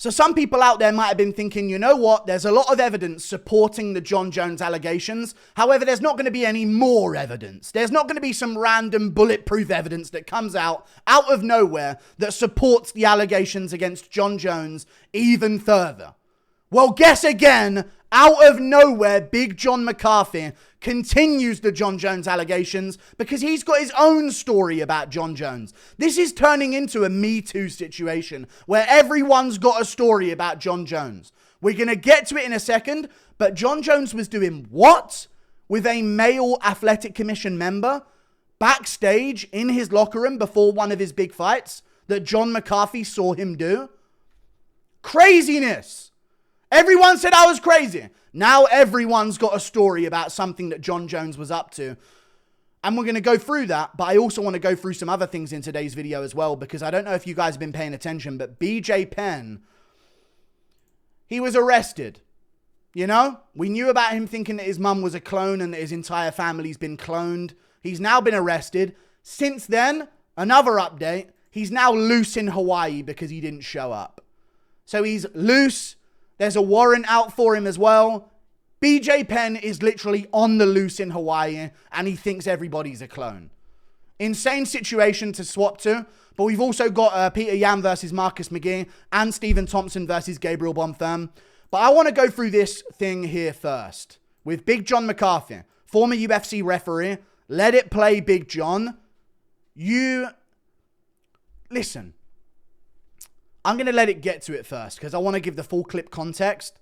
So some people out there might have been thinking, you know what, there's a lot of evidence supporting the Jon Jones allegations. However, there's not going to be any more evidence. There's not going to be some random bulletproof evidence that comes out of nowhere that supports the allegations against Jon Jones even further. Well, guess again, out of nowhere, Big John McCarthy continues the Jon Jones allegations because he's got his own story about Jon Jones. This is turning into a Me Too situation where everyone's got a story about Jon Jones. We're going to get to it in a second, but Jon Jones was doing what with a male athletic commission member backstage in his locker room before one of his big fights that John McCarthy saw him do? Craziness. Everyone said I was crazy. Now everyone's got a story about something that Jon Jones was up to. And we're going to go through that, but I also want to go through some other things in today's video as well, because I don't know if you guys have been paying attention, but BJ Penn, he was arrested. You know, we knew about him thinking that his mum was a clone and that his entire family's been cloned. He's now been arrested. Since then, another update, he's now loose in Hawaii because he didn't show up. So he's loose. There's a warrant out for him as well. BJ Penn is literally on the loose in Hawaii and he thinks everybody's a clone. Insane situation to swap to. But we've also got Peter Yan versus Marcus McGhee and Stephen Thompson versus Gabriel Bonfirm. But I want to go through this thing here first with Big John McCarthy, former UFC referee. Let it play, Big John. Listen. I'm going to let it get to it first because I want to give the full clip context.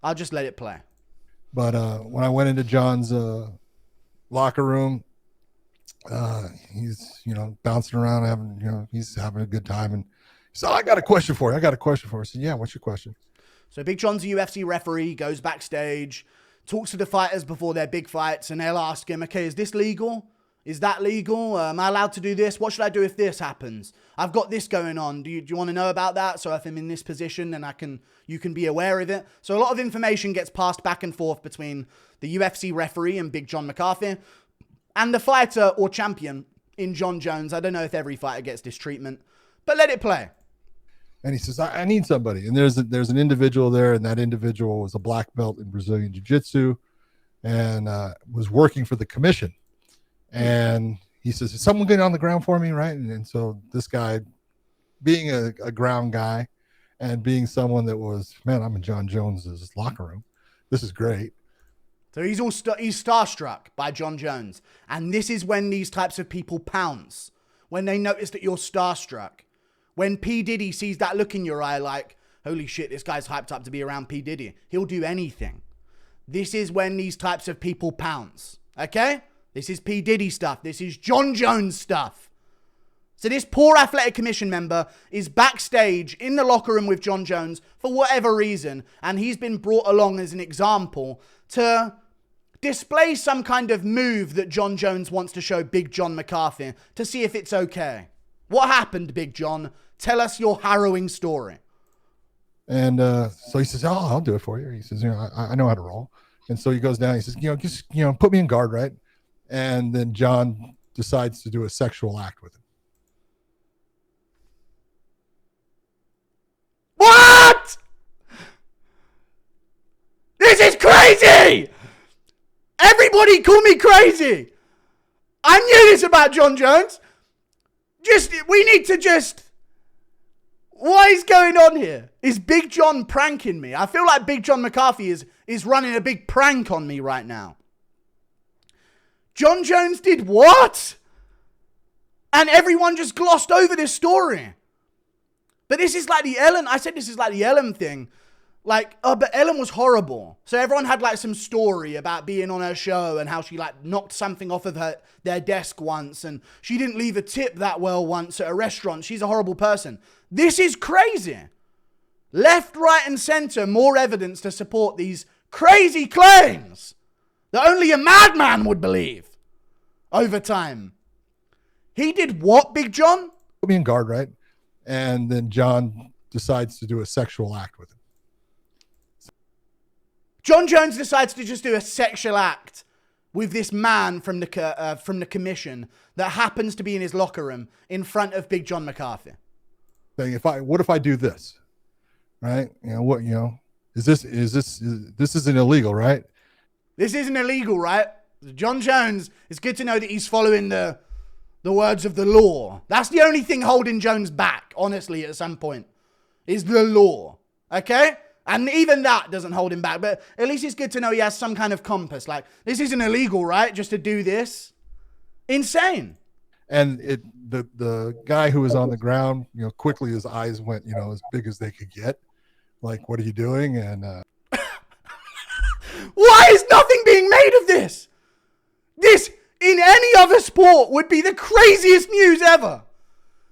I'll just let it play. But when I went into John's locker room, he's, bouncing around, he's having a good time. And he said, I got a question for you. I said, yeah, what's your question? So Big John's a UFC referee, goes backstage, talks to the fighters before their big fights, and they'll ask him, okay, is this legal? Is that legal? Am I allowed to do this? What should I do if this happens? I've got this going on. Do you want to know about that? So if I'm in this position, then you can be aware of it. So a lot of information gets passed back and forth between the UFC referee and Big John McCarthy and the fighter or champion in Jon Jones. I don't know if every fighter gets this treatment, but let it play. And he says, I need somebody. And there's an individual there, and that individual was a black belt in Brazilian Jiu-Jitsu and was working for the commission. And he says, is someone getting on the ground for me, right? And so this guy, being a ground guy and being someone that was, man, I'm in Jon Jones's locker room. This is great. So he's starstruck by Jon Jones. And this is when these types of people pounce. When they notice that you're starstruck. When P. Diddy sees that look in your eye like, holy shit, this guy's hyped up to be around P. Diddy. He'll do anything. This is when these types of people pounce. Okay? This is P. Diddy stuff. This is Jon Jones stuff. So this poor athletic commission member is backstage in the locker room with Jon Jones for whatever reason. And he's been brought along as an example to display some kind of move that Jon Jones wants to show Big John McCarthy to see if it's okay. What happened, Big John? Tell us your harrowing story. And so he says, I'll do it for you. He says, I know how to roll. And so he goes down. He says, just put me in guard, right? And then John decides to do a sexual act with him. What? This is crazy! Everybody call me crazy! I knew this about Jon Jones. What is going on here? Is Big John pranking me? I feel like Big John McCarthy is running a big prank on me right now. Jon Jones did what? And everyone just glossed over this story. But this is like the Ellen. I said this is like the Ellen thing. But Ellen was horrible. So everyone had some story about being on her show and how she knocked something off of their desk once. And she didn't leave a tip that well once at a restaurant. She's a horrible person. This is crazy. Left, right, and center, more evidence to support these crazy claims that only a madman would believe over time. He did what, Big John? Put me in guard, right? And then John decides to do a sexual act with him. Jon Jones decides to just do a sexual act with this man from the commission that happens to be in his locker room in front of Big John McCarthy. Saying, what if I do this? right? This isn't illegal, right? This isn't illegal, right? Jon Jones, it's good to know that he's following the words of the law. That's the only thing holding Jones back, honestly, at some point, is the law. Okay? And even that doesn't hold him back. But at least it's good to know he has some kind of compass. Like, this isn't illegal, right? Just to do this. Insane. And the guy who was on the ground, quickly his eyes went, as big as they could get. Like, what are you doing? And why is nothing being made of this? This, in any other sport, would be the craziest news ever.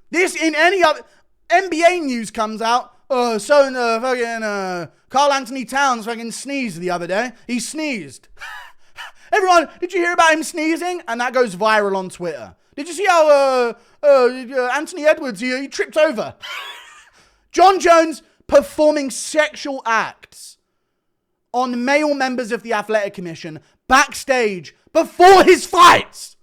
This, in any other... NBA news comes out. Carl Anthony Towns fucking sneezed the other day. He sneezed. Everyone, did you hear about him sneezing? And that goes viral on Twitter. Did you see how Anthony Edwards, he tripped over? Jon Jones performing sexual acts on male members of the Athletic Commission backstage before his fights.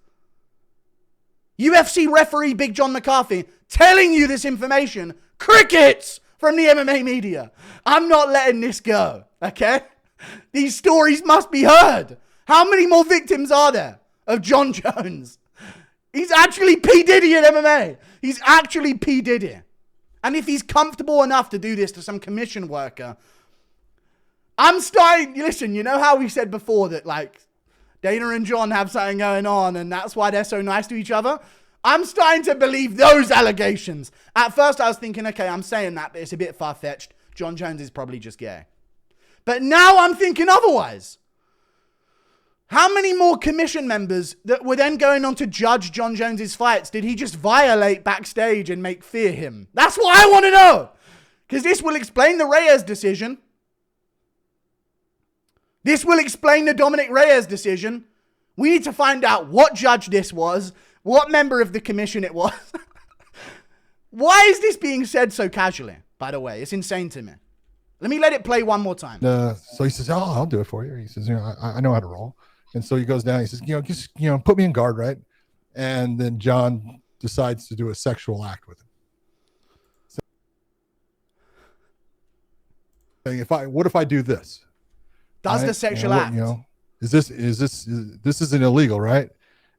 UFC referee Big John McCarthy telling you this information. Crickets from the MMA media. I'm not letting this go, okay? These stories must be heard. How many more victims are there of Jon Jones? He's actually P. Diddy at MMA. He's actually P. Diddy. And if he's comfortable enough to do this to some commission worker, I'm starting... Listen, you know how we said before that, like, Dana and John have something going on and that's why they're so nice to each other? I'm starting to believe those allegations. At first I was thinking, okay, I'm saying that, but it's a bit far-fetched. Jon Jones is probably just gay. But now I'm thinking otherwise. How many more commission members that were then going on to judge Jon Jones's fights did he just violate backstage and make fear him? That's what I want to know. Because this will explain the Reyes decision. This will explain the Dominic Reyes decision. We need to find out what judge this was, what member of the commission it was. Why is this being said so casually, by the way? It's insane to me. Let me let it play one more time. So he says, I'll do it for you. He says, I know how to roll. And so he goes down. He says, just, put me in guard, right? And then John decides to do a sexual act with him. Saying, what if I do this? Does the sexual act? This isn't illegal, right?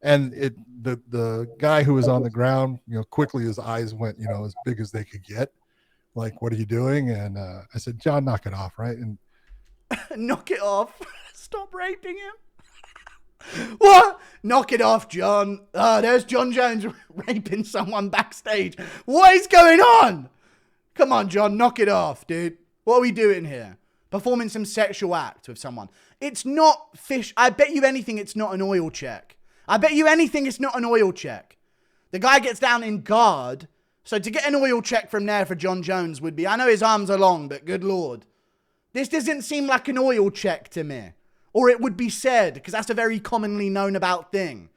And the guy who was on the ground, quickly his eyes went, as big as they could get. Like, what are you doing? And I said, John, knock it off, right? And knock it off. Stop raping him. What? Knock it off, John. There's Jon Jones raping someone backstage. What is going on? Come on, John, knock it off, dude. What are we doing here? Performing some sexual act with someone. It's not fish. I bet you anything it's not an oil check. I bet you anything it's not an oil check. The guy gets down in guard. So to get an oil check from there for Jon Jones would be, I know his arms are long, but good Lord. This doesn't seem like an oil check to me. Or it would be said, because that's a very commonly known about thing.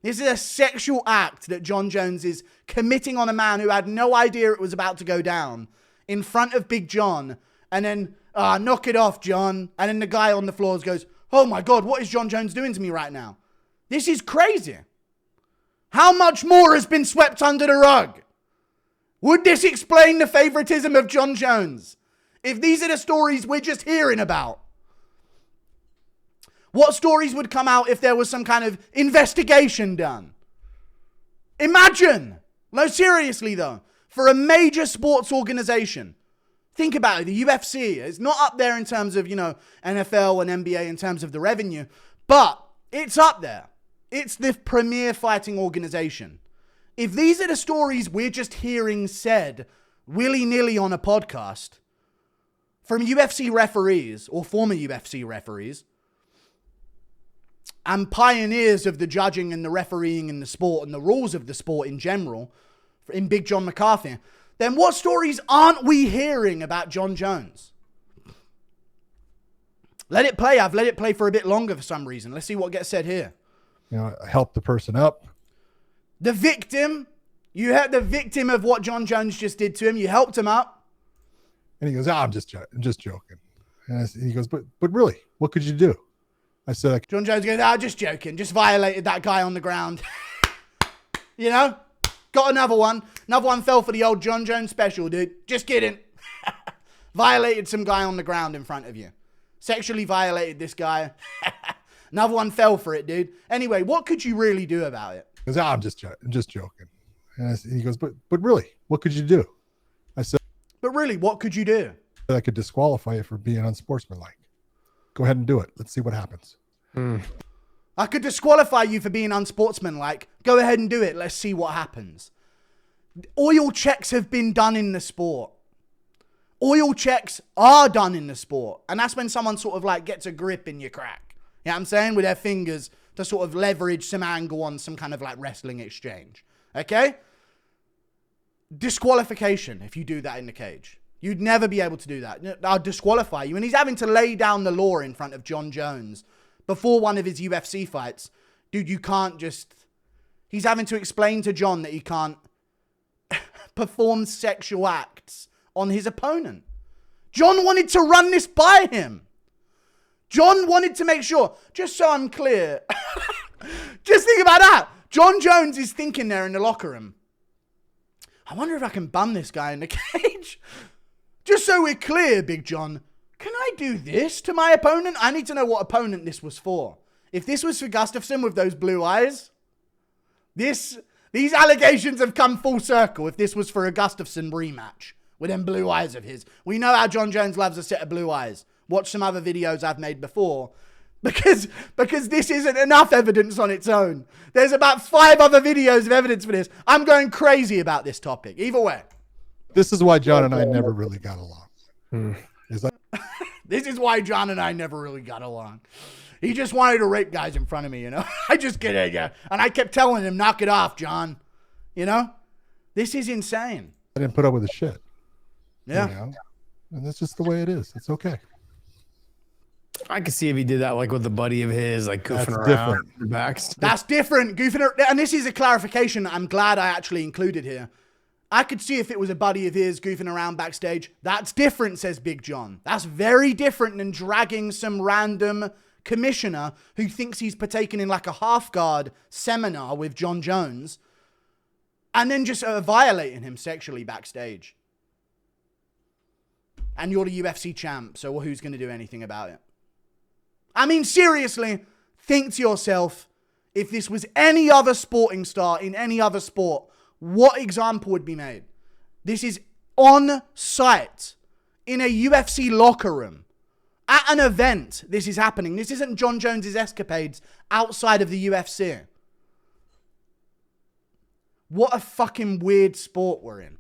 This is a sexual act that Jon Jones is committing on a man who had no idea it was about to go down in front of Big John. And then, knock it off, John. And then the guy on the floor goes, oh my God, what is Jon Jones doing to me right now? This is crazy. How much more has been swept under the rug? Would this explain the favoritism of Jon Jones? If these are the stories we're just hearing about. What stories would come out if there was some kind of investigation done? Imagine. No, seriously though. For a major sports organization. Think about it. The UFC is not up there in terms of, NFL and NBA in terms of the revenue. But it's up there. It's the premier fighting organization. If these are the stories we're just hearing said willy-nilly on a podcast from UFC referees or former UFC referees and pioneers of the judging and the refereeing in the sport and the rules of the sport in general, in Big John McCarthy, then what stories aren't we hearing about Jon Jones? Let it play. I've let it play for a bit longer for some reason. Let's see what gets said here. Help the person up. The victim. You had the victim of what Jon Jones just did to him. You helped him up. And he goes, I'm just joking. And he goes, but really, what could you do? I said, Jon Jones goes, just joking. Just violated that guy on the ground. Got another one. Another one fell for the old Jon Jones special, dude. Just kidding. Violated some guy on the ground in front of you. Sexually violated this guy. Another one fell for it, dude. Anyway, what could you really do about it? Because I'm just joking. And he goes, but really, what could you do? I said, but really, what could you do? I could disqualify you for being unsportsmanlike. Go ahead and do it. Let's see what happens. I could disqualify you for being unsportsmanlike. Go ahead and do it. Let's see what happens. Oil checks have been done in the sport. Oil checks are done in the sport. And that's when someone sort of like gets a grip in your crack. You know what I'm saying? With their fingers to sort of leverage some angle on some kind of like wrestling exchange. Okay? Disqualification if you do that in the cage. You'd never be able to do that. I'll disqualify you. And he's having to lay down the law in front of Jon Jones before one of his UFC fights. Dude, you can't just... He's having to explain to Jon that he can't perform sexual acts on his opponent. Jon wanted to run this by him. Jon wanted to make sure, just so I'm clear, just think about that. Jon Jones is thinking there in the locker room, I wonder if I can bum this guy in the cage. Just so we're clear, Big John, can I do this to my opponent? I need to know what opponent this was for. If this was for Gustafsson with those blue eyes, these allegations have come full circle. If this was for a Gustafsson rematch with them blue eyes of his. We know how Jon Jones loves a set of blue eyes. Watch some other videos I've made before. Because this isn't enough evidence on its own. There's about 5 other videos of evidence for this. I'm going crazy about this topic. Either way. This is why John and I never really got along. This is why John and I never really got along. He just wanted to rape guys in front of me, you know? I just get it, yeah. And I kept telling him, knock it off, John. You know? This is insane. I didn't put up with the shit. Yeah. You know? And that's just the way it is. It's okay. I could see if he did that like with a buddy of his, like goofing That's around. different. The backs. That's different. Goofing around. And this is a clarification that I'm glad I actually included here. I could see if it was a buddy of his goofing around backstage. That's different, says Big John. That's very different than dragging some random commissioner who thinks he's partaken in like a half-guard seminar with Jon Jones and then just violating him sexually backstage. And you're the UFC champ, so who's going to do anything about it? I mean, seriously, think to yourself, if this was any other sporting star in any other sport, what example would be made? This is on site in a UFC locker room at an event. This is happening. This isn't Jon Jones's escapades outside of the UFC. What a fucking weird sport we're in.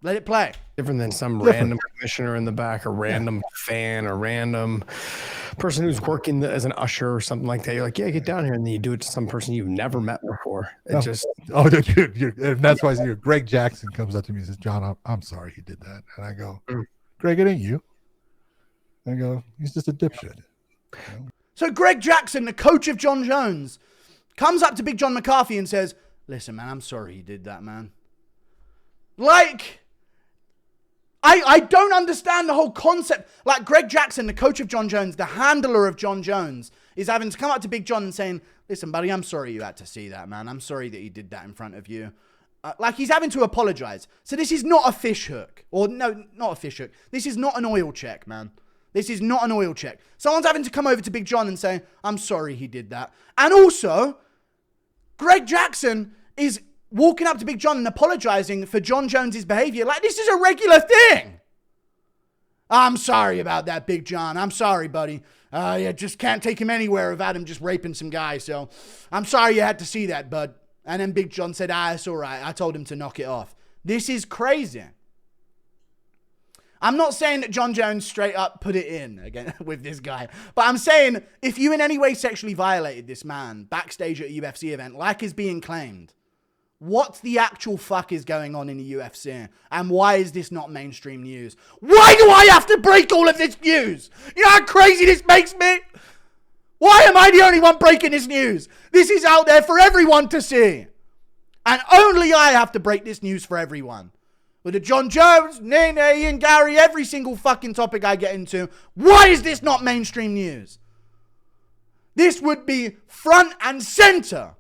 Let it play. Different than some random commissioner in the back, a random fan, a random person who's working as an usher or something like that. You're like, yeah, get down here. And then you do it to some person you've never met before. It just... Oh, dude, and that's why Greg Jackson comes up to me and says, John, I'm sorry he did that. And I go, Greg, it ain't you. And I go, he's just a dipshit. You know? So Greg Jackson, the coach of Jon Jones, comes up to Big John McCarthy and says, listen, man, I'm sorry he did that, man. Like... I don't understand the whole concept. Like Greg Jackson, the coach of Jon Jones, the handler of Jon Jones, is having to come up to Big John and saying, listen, buddy, I'm sorry you had to see that, man. I'm sorry that he did that in front of you. Like he's having to apologize. So this is not a fish hook. Or no, not a fish hook. This is not an oil check, man. This is not an oil check. Someone's having to come over to Big John and say, I'm sorry he did that. And also, Greg Jackson is... walking up to Big John and apologizing for Jon Jones's behavior. Like, this is a regular thing. I'm sorry about that, Big John. I'm sorry, buddy. Yeah, just can't take him anywhere without him just raping some guy. So I'm sorry you had to see that, bud. And then Big John said, it's all right. I told him to knock it off. This is crazy. I'm not saying that Jon Jones straight up put it in again with this guy. But I'm saying if you in any way sexually violated this man backstage at a UFC event, like is being claimed, what the actual fuck is going on in the UFC? And why is this not mainstream news? Why do I have to break all of this news? You know how crazy this makes me? Why am I the only one breaking this news? This is out there for everyone to see. And only I have to break this news for everyone. With the Jon Jones, Nene, and Gary, every single fucking topic I get into. Why is this not mainstream news? This would be front and center.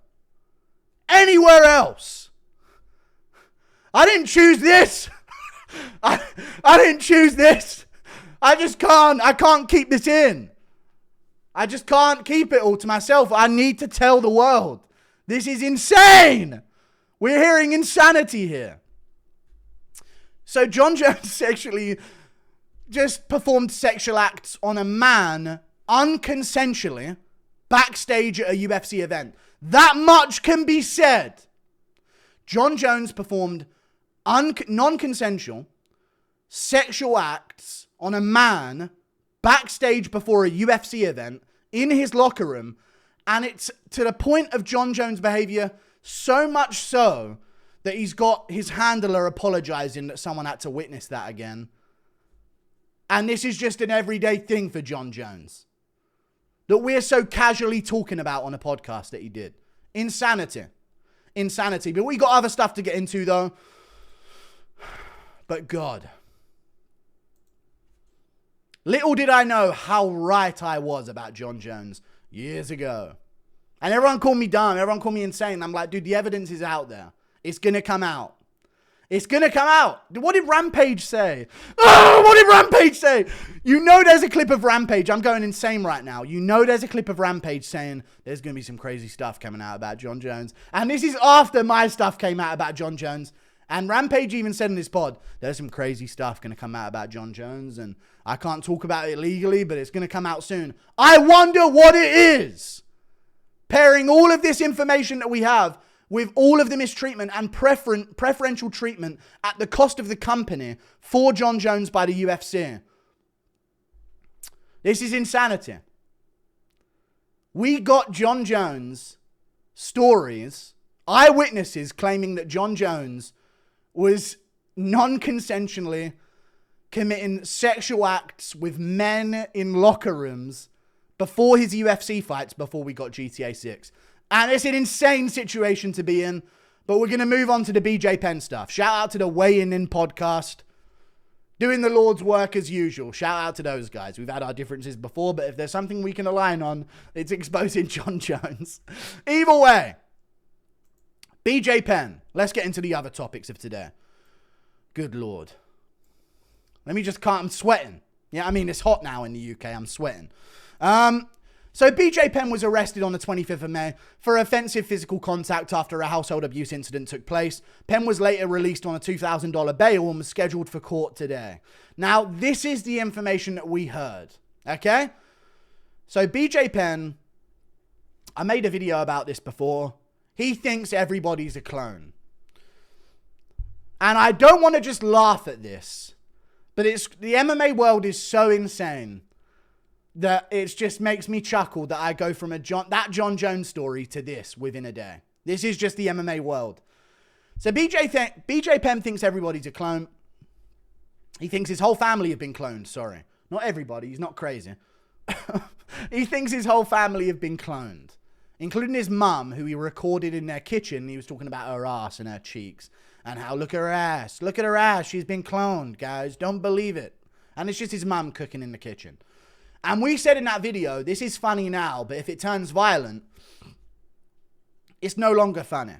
Anywhere else. I didn't choose this. I didn't choose this. I can't keep this in. I just can't keep it all to myself. I need to tell the world. This is insane. We're hearing insanity here. So Jon Jones sexually just performed sexual acts on a man unconsensually backstage at a UFC event. That much can be said. Jon Jones performed non-consensual sexual acts on a man backstage before a UFC event in his locker room. And it's to the point of Jon Jones' behavior, so much so that he's got his handler apologizing that someone had to witness that again. And this is just an everyday thing for Jon Jones that we're so casually talking about on a podcast that he did. Insanity. Insanity. But we got other stuff to get into though. But God. Little did I know how right I was about Jon Jones years ago. And everyone called me dumb. Everyone called me insane. I'm like, dude, the evidence is out there. It's going to come out. It's going to come out. What did Rampage say? Oh, what did Rampage say? You know there's a clip of Rampage. I'm going insane right now. You know there's a clip of Rampage saying there's going to be some crazy stuff coming out about Jon Jones. And this is after my stuff came out about Jon Jones. And Rampage even said in his pod, there's some crazy stuff going to come out about Jon Jones. And I can't talk about it legally, but it's going to come out soon. I wonder what it is. Pairing all of this information that we have with all of the mistreatment and preferential treatment at the cost of the company for Jon Jones by the UFC. This is insanity. We got Jon Jones stories, eyewitnesses claiming that Jon Jones was non-consensually committing sexual acts with men in locker rooms before his UFC fights, before we got GTA 6. And it's an insane situation to be in. But we're going to move on to the BJ Penn stuff. Shout out to the Weighing In podcast. Doing the Lord's work as usual. Shout out to those guys. We've had our differences before, but if there's something we can align on, it's exposing Jon Jones. Either way. BJ Penn. Let's get into the other topics of today. Good Lord. Let me just I'm sweating. Yeah, I mean, it's hot now in the UK. I'm sweating. So BJ Penn was arrested on the 25th of May for offensive physical contact after a household abuse incident took place. Penn was later released on a $2,000 bail and was scheduled for court today. Now, this is the information that we heard. Okay? So BJ Penn, I made a video about this before. He thinks everybody's a clone. And I don't want to just laugh at this, but the MMA world is so insane that it just makes me chuckle that I go from that Jon Jones story to this within a day. This is just the MMA world. So BJ Penn thinks everybody's a clone. He thinks his whole family have been cloned. Sorry. Not everybody. He's not crazy. He thinks his whole family have been cloned, including his mum, who he recorded in their kitchen. He was talking about her ass and her cheeks and how, look at her ass. Look at her ass. She's been cloned, guys. Don't believe it. And it's just his mum cooking in the kitchen. And we said in that video, this is funny now, but if it turns violent, it's no longer funny.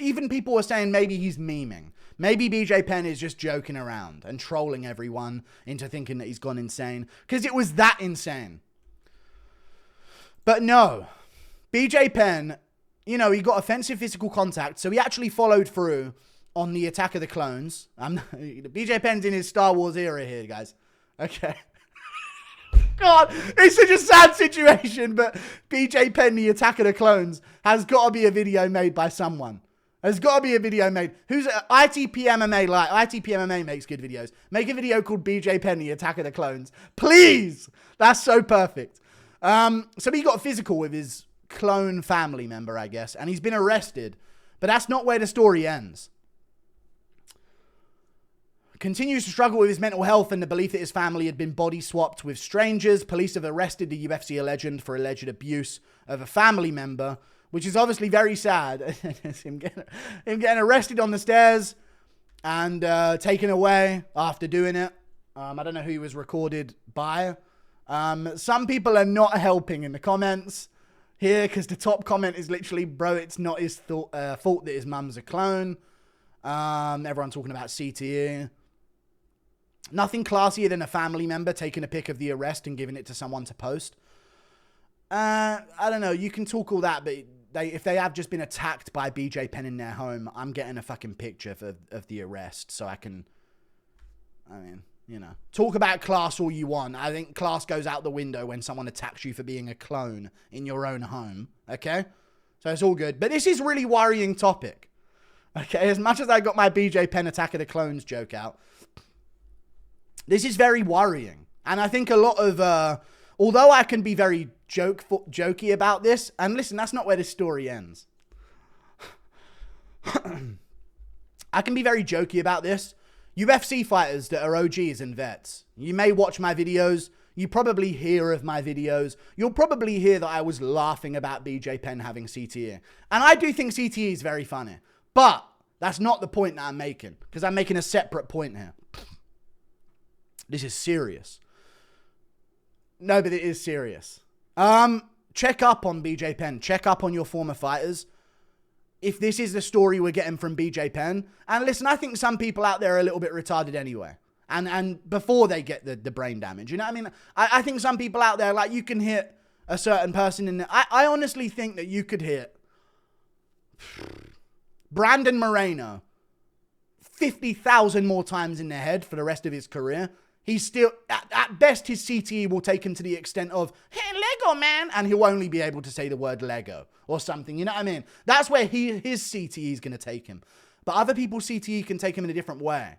Even people were saying maybe he's memeing. Maybe BJ Penn is just joking around and trolling everyone into thinking that he's gone insane. Because it was that insane. But no. BJ Penn, he got offensive physical contact, so he actually followed through on the Attack of the Clones. BJ Penn's in his Star Wars era here, guys. Okay. God, it's such a sad situation, but BJ Penn, the Attack of the Clones, has got to be a video made by someone. There's got to be a video made. Who's ITP MMA? ITP MMA makes good videos. Make a video called BJ Penn, the Attack of the Clones. Please! That's so perfect. So he got physical with his clone family member, I guess, and he's been arrested. But that's not where the story ends. Continues to struggle with his mental health and the belief that his family had been body swapped with strangers. Police have arrested the UFC legend for alleged abuse of a family member, which is obviously very sad. him getting arrested on the stairs and taken away after doing it. I don't know who he was recorded by. Some people are not helping in the comments here because the top comment is literally, bro, it's not his fault that his mum's a clone. Everyone talking about CTE. Nothing classier than a family member taking a pic of the arrest and giving it to someone to post. I don't know. You can talk all that, but if they have just been attacked by BJ Penn in their home, I'm getting a fucking picture of the arrest so I can, talk about class all you want. I think class goes out the window when someone attacks you for being a clone in your own home. Okay? So it's all good. But this is really worrying topic. Okay? As much as I got my BJ Penn Attack of the Clones joke out, this is very worrying. And I think a lot of, although I can be very jokey about this, and listen, that's not where this story ends. I can be very jokey about this. UFC fighters that are OGs and vets, you may watch my videos. You probably hear of my videos. You'll probably hear that I was laughing about BJ Penn having CTE. And I do think CTE is very funny. But that's not the point that I'm making, because I'm making a separate point here. This is serious. No, but it is serious. Check up on BJ Penn. Check up on your former fighters. If this is the story we're getting from BJ Penn. And listen, I think some people out there are a little bit retarded anyway. And before they get the brain damage. You know what I mean? I think some people out there, like, you can hit a certain person in the... I honestly think that you could hit Brandon Moreno 50,000 more times in the head for the rest of his career. He's still, at best, his CTE will take him to the extent of, hey, Lego, man. And he'll only be able to say the word Lego or something. You know what I mean? That's where his CTE is going to take him. But other people's CTE can take him in a different way.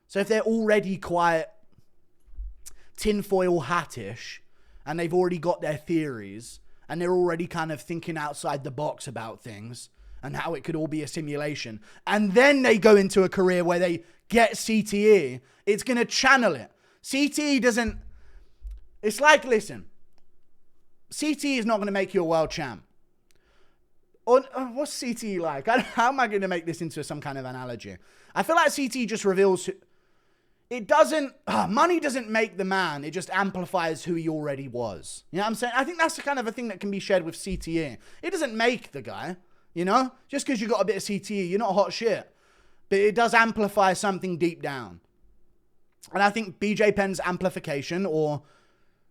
So if they're already quite tinfoil hattish and they've already got their theories and they're already kind of thinking outside the box about things and how it could all be a simulation, and then they go into a career where they get CTE, it's going to channel it. CTE doesn't... It's like, listen, CTE is not going to make you a world champ. Or, what's CTE like? How am I going to make this into some kind of analogy? I feel like CTE just reveals... It doesn't... money doesn't make the man. It just amplifies who he already was. You know what I'm saying? I think that's the kind of a thing that can be shared with CTE. It doesn't make the guy, you know? Just because you got a bit of CTE, you're not hot shit. But it does amplify something deep down. And I think BJ Penn's amplification or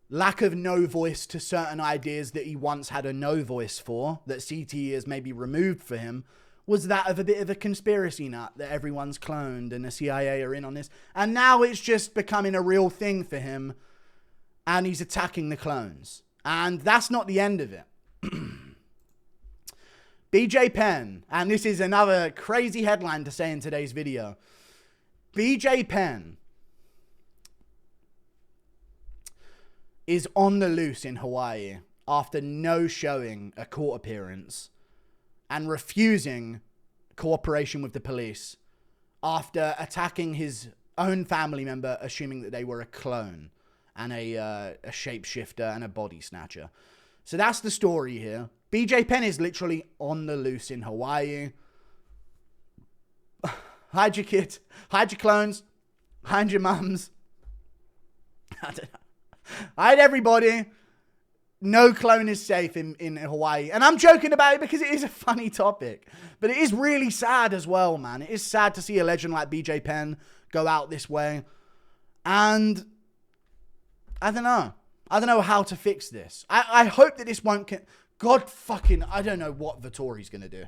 lack of no voice to certain ideas that he once had a no voice for, that CTE has maybe removed for him, was that of a bit of a conspiracy nut that everyone's cloned and the CIA are in on this. And now it's just becoming a real thing for him and he's attacking the clones. And that's not the end of it. BJ Penn, and this is another crazy headline to say in today's video. BJ Penn is on the loose in Hawaii after no showing a court appearance and refusing cooperation with the police after attacking his own family member, assuming that they were a clone and a shapeshifter and a body snatcher. So that's the story here. BJ Penn is literally on the loose in Hawaii. Hide your kids. Hide your clones. Hide your mums. I don't know. Hide everybody. No clone is safe in Hawaii. And I'm joking about it because it is a funny topic. But it is really sad as well, man. It is sad to see a legend like BJ Penn go out this way. And I don't know. I don't know how to fix this. I hope that this won't... God fucking... I don't know what Vettori's going to do.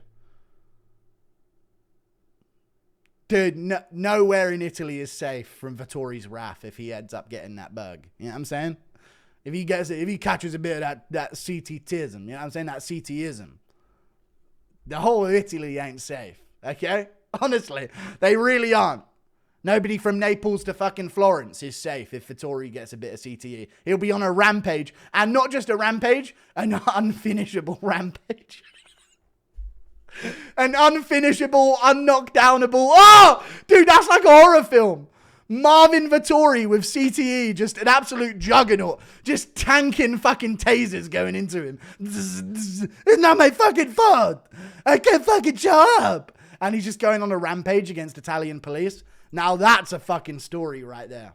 Dude, nowhere in Italy is safe from Vettori's wrath if he ends up getting that bug. You know what I'm saying? If he catches a bit of that CT-tism, you know what I'm saying? That CT-ism. The whole of Italy ain't safe, okay? Honestly, they really aren't. Nobody from Naples to fucking Florence is safe if Vettori gets a bit of CTE. He'll be on a rampage. And not just a rampage, an unfinishable rampage. An unfinishable, unknockdownable. Oh! Dude, that's like a horror film. Marvin Vettori with CTE, just an absolute juggernaut. Just tanking fucking tasers going into him. It's not my fucking fault. I can't fucking show up. And he's just going on a rampage against Italian police. Now that's a fucking story right there.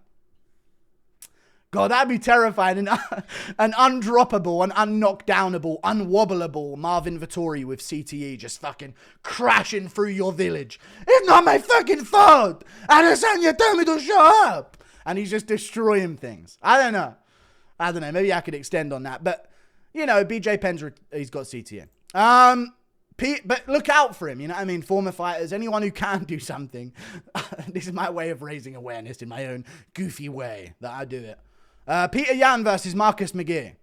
God, that'd be terrifying. An undroppable, an unknockdownable, unwobbleable Marvin Vettori with CTE just fucking crashing through your village. It's not my fucking fault. Adesanya, tell me to show up. and he's just destroying things. I don't know. Maybe I could extend on that. But, you know, BJ Penn's, he's got CTA. But look out for him, you know what I mean? Former fighters, anyone who can do something. This is my way of raising awareness in my own goofy way that I do it. Peter Yan versus Marcus McGhee.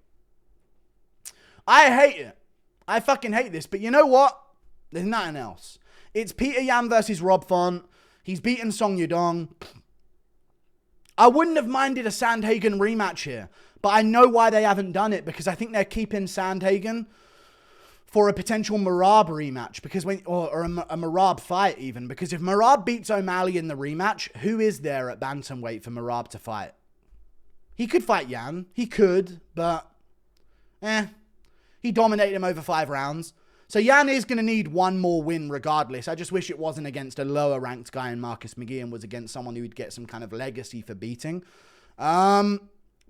I hate it. I fucking hate this. But you know what? There's nothing else. It's Peter Yan versus Rob Font. He's beaten Song Yudong. I wouldn't have minded a Sandhagen rematch here. But I know why they haven't done it. Because I think they're keeping Sandhagen for a potential Merab rematch. Because or a Merab fight even. Because if Merab beats O'Malley in the rematch, who is there at bantamweight for Merab to fight? He could fight Yan. He could. But, he dominated him over 5 rounds. So Yan is going to need one more win regardless. I just wish it wasn't against a lower ranked guy in Marcus McGee and was against someone who would get some kind of legacy for beating. But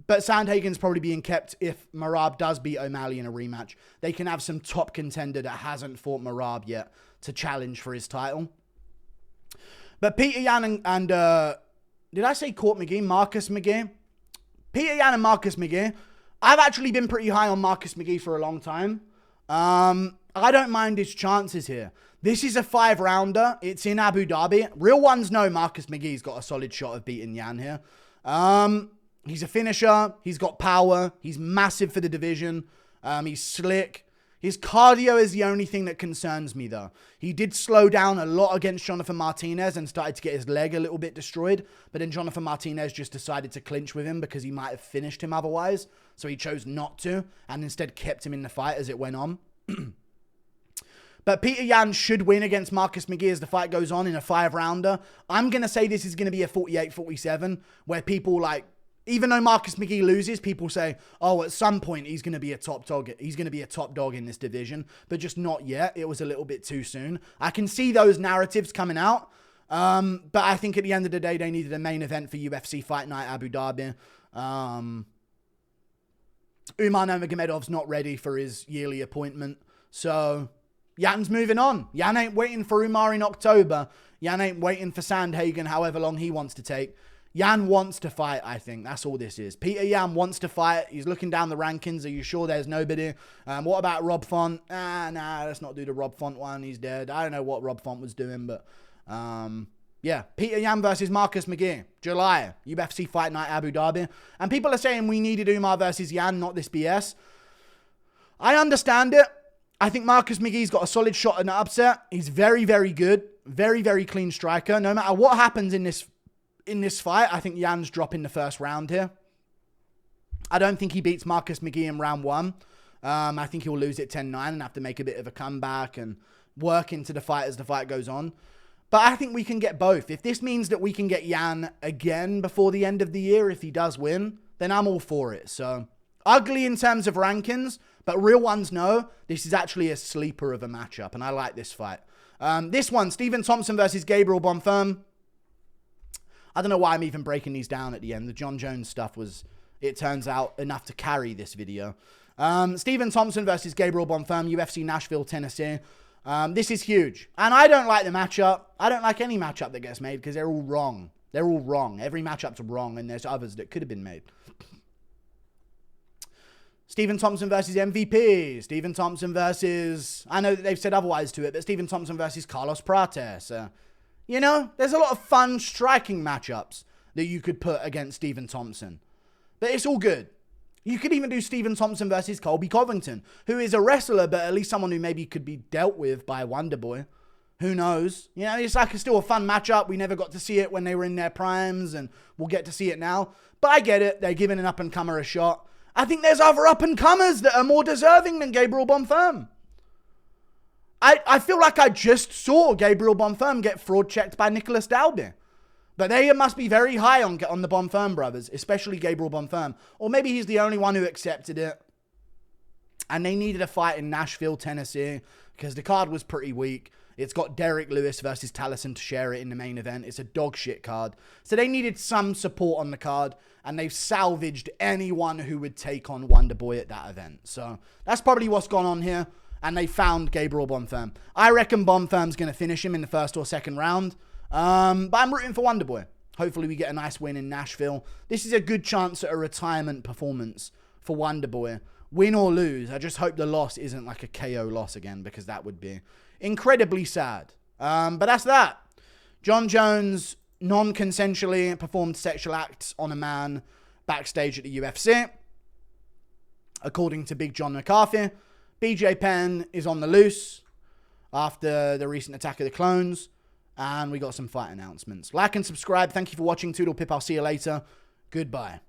Sandhagen's probably being kept if Merab does beat O'Malley in a rematch. They can have some top contender that hasn't fought Merab yet to challenge for his title. But Peter Yan and did I say Court McGee? Marcus McGee? Peter Yan and Marcus McGee. I've actually been pretty high on Marcus McGee for a long time. I don't mind his chances here. This is a 5-rounder. It's in Abu Dhabi. Real ones know Marcus McGee's got a solid shot of beating Yan here. He's a finisher. He's got power. He's massive for the division. He's slick. His cardio is the only thing that concerns me, though. He did slow down a lot against Jonathan Martinez and started to get his leg a little bit destroyed. But then Jonathan Martinez just decided to clinch with him because he might have finished him otherwise. So he chose not to and instead kept him in the fight as it went on. But Peter Yan should win against Marcus McGee as the fight goes on in a 5-rounder. I'm going to say this is going to be a 48-47 where people like, even though Marcus McGee loses, people say, oh, at some point he's going to be a top dog. He's going to be a top dog in this division, but just not yet. It was a little bit too soon. I can see those narratives coming out. But I think at the end of the day, they needed a main event for UFC Fight Night Abu Dhabi. Umar Nurmagomedov's not ready for his yearly appointment. So Yan's moving on. Yan ain't waiting for Umar in October. Yan ain't waiting for Sandhagen however long he wants to take. Yan wants to fight, I think. That's all this is. Peter Yan wants to fight. He's looking down the rankings. Are you sure there's nobody? What about Rob Font? Nah, let's not do the Rob Font one. He's dead. I don't know what Rob Font was doing, but yeah. Peter Yan versus Marcus McGee. July. UFC Fight Night Abu Dhabi. And people are saying we needed Umar versus Yan, not this BS. I understand it. I think Marcus McGee's got a solid shot at an upset. He's very, very good. Very, very clean striker. No matter what happens in this fight, I think Yan's dropping the first round here. I don't think he beats Marcus McGee in round 1. I think he'll lose it 10-9 and have to make a bit of a comeback and work into the fight as the fight goes on. But I think we can get both. If this means that we can get Yan again before the end of the year, if he does win, then I'm all for it. So, ugly in terms of rankings, but real ones know this is actually a sleeper of a matchup, and I like this fight. This one, Stephen Thompson versus Gabriel Bonfirm. I don't know why I'm even breaking these down at the end. The Jon Jones stuff was, it turns out, enough to carry this video. Stephen Thompson versus Gabriel Bonfirm, UFC Nashville, Tennessee. This is huge. And I don't like the matchup. I don't like any matchup that gets made because they're all wrong. They're all wrong. Every matchup's wrong, and there's others that could have been made. Stephen Thompson versus MVP. Stephen Thompson versus... I know that they've said otherwise to it, but Stephen Thompson versus Carlos Prates. You know, there's a lot of fun striking matchups that you could put against Stephen Thompson. But it's all good. You could even do Stephen Thompson versus Colby Covington, who is a wrestler, but at least someone who maybe could be dealt with by Wonderboy. Who knows? You know, it's like it's still a fun matchup. We never got to see it when they were in their primes, and we'll get to see it now. But I get it. They're giving an up-and-comer a shot. I think there's other up-and-comers that are more deserving than Gabriel Bonfirm. I feel like I just saw Gabriel Bonfirm get fraud-checked by Nicholas Dalby. But they must be very high on the Bonfirm brothers, especially Gabriel Bonfirm. Or maybe he's the only one who accepted it. And they needed a fight in Nashville, Tennessee, because the card was pretty weak. It's got Derek Lewis versus Taliesin to share it in the main event. It's a dog shit card. So they needed some support on the card, and they've salvaged anyone who would take on Wonderboy at that event. So that's probably what's gone on here. And they found Gabriel Bonfirm. I reckon Bonfirm's going to finish him in the first or second round. But I'm rooting for Wonderboy. Hopefully we get a nice win in Nashville. This is a good chance at a retirement performance for Wonderboy. Win or lose, I just hope the loss isn't like a KO loss again, because that would be incredibly sad. But that's that. Jon Jones non-consensually performed sexual acts on a man backstage at the UFC. According to Big John McCarthy, BJ Penn is on the loose after the recent attack of the clones. And we got some fight announcements. Like and subscribe. Thank you for watching. Toodle Pip. I'll see you later. Goodbye.